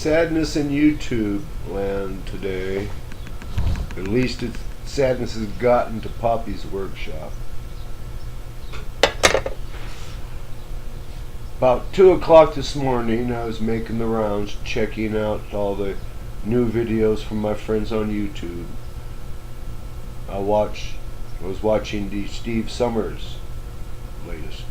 Sadness in YouTube land today. At least its sadness has gotten to Poppy's workshop. About 2 o'clock this morning, I was making the rounds, checking out all the new videos from my friends on YouTube. I was watching the Steve Summers latest.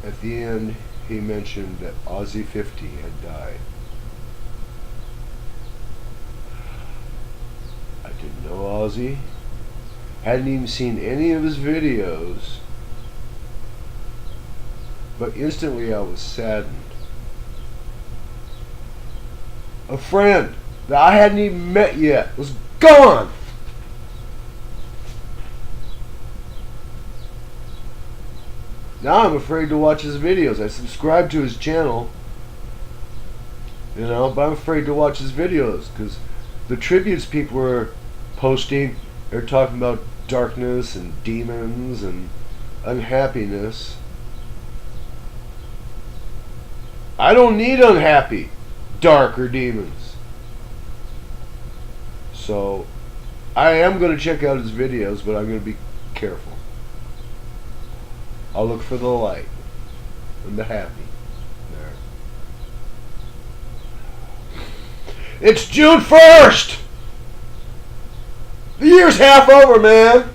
At the end, he mentioned that aussie50 had died. I didn't know Aussie. Hadn't even seen any of his videos. But instantly I was saddened. A friend that I hadn't even met yet was gone! Now I'm afraid to watch his videos. I subscribe to his channel, but I'm afraid to watch his videos because the tributes people are posting, they're talking about darkness and demons and unhappiness. I don't need unhappy, dark, or demons. So I am going to check out his videos, but I'm going to be careful. I'll look for the light and the happy. There. It's June 1st! The year's half over, man!